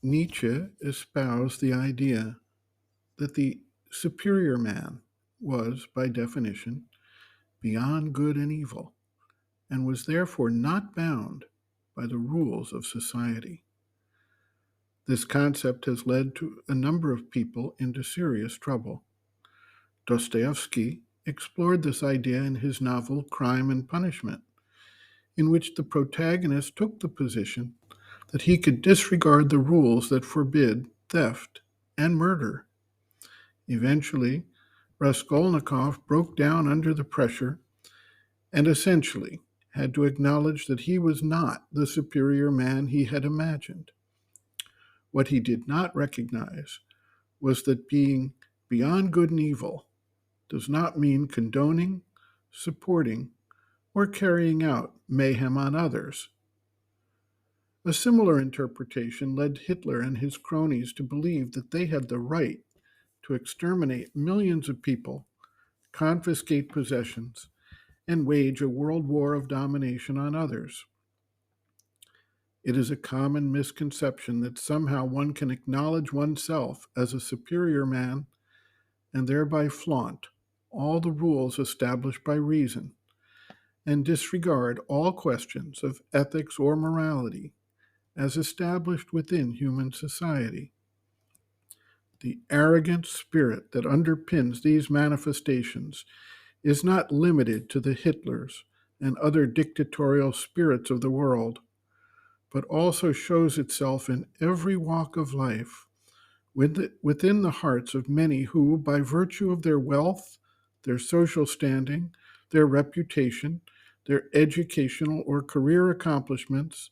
Nietzsche espoused the idea that the superior man was, by definition, beyond good and evil, and was therefore not bound by the rules of society. This concept has led to a number of people into serious trouble. Dostoevsky explored this idea in his novel Crime and Punishment, in which the protagonist took the position that he could disregard the rules that forbid theft and murder. Eventually, Raskolnikov broke down under the pressure and essentially had to acknowledge that he was not the superior man he had imagined. What he did not recognize was that being beyond good and evil does not mean condoning, supporting, or carrying out mayhem on others. A similar interpretation led Hitler and his cronies to believe that they had the right to exterminate millions of people, confiscate possessions, and wage a world war of domination on others. It is a common misconception that somehow one can acknowledge oneself as a superior man and thereby flaunt all the rules established by reason and disregard all questions of ethics or morality as established within human society. The arrogant spirit that underpins these manifestations is not limited to the Hitlers and other dictatorial spirits of the world, but also shows itself in every walk of life within the hearts of many who, by virtue of their wealth, their social standing, their reputation, their educational or career accomplishments,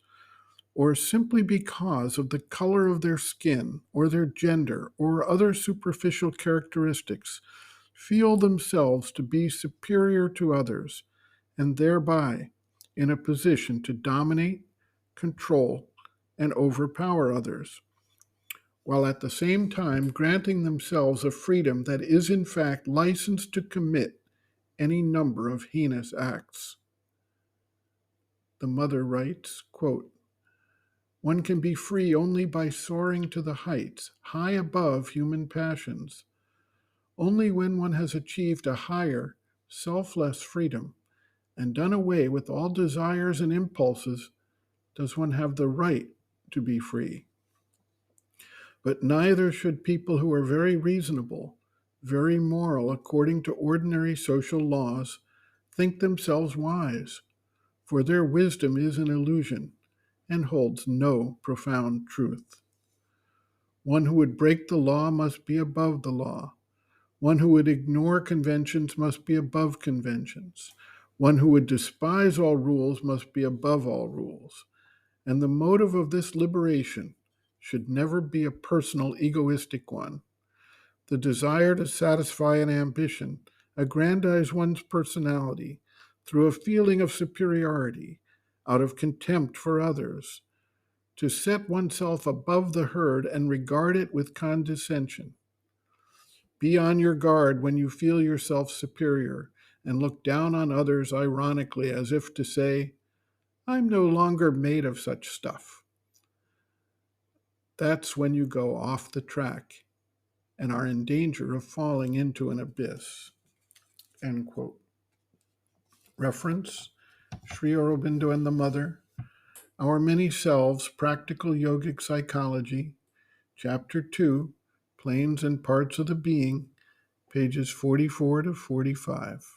or simply because of the color of their skin or their gender or other superficial characteristics, feel themselves to be superior to others and thereby in a position to dominate, control, and overpower others, while at the same time granting themselves a freedom that is in fact licensed to commit any number of heinous acts. The mother writes, quote, "One can be free only by soaring to the heights, high above human passions. Only when one has achieved a higher, selfless freedom and done away with all desires and impulses does one have the right to be free. But neither should people who are very reasonable, very moral according to ordinary social laws, think themselves wise, for their wisdom is an illusion and holds no profound truth. One who would break the law must be above the law. One who would ignore conventions must be above conventions. One who would despise all rules must be above all rules. And the motive of this liberation should never be a personal, egoistic one. The desire to satisfy an ambition, aggrandize one's personality through a feeling of superiority, out of contempt for others, to set oneself above the herd and regard it with condescension. Be on your guard when you feel yourself superior and look down on others ironically as if to say, I'm no longer made of such stuff. That's when you go off the track and are in danger of falling into an abyss. End quote. Reference, Sri Aurobindo and the Mother, Our Many Selves, Practical Yogic Psychology, Chapter 2, Planes and Parts of the Being, pages 44 to 45.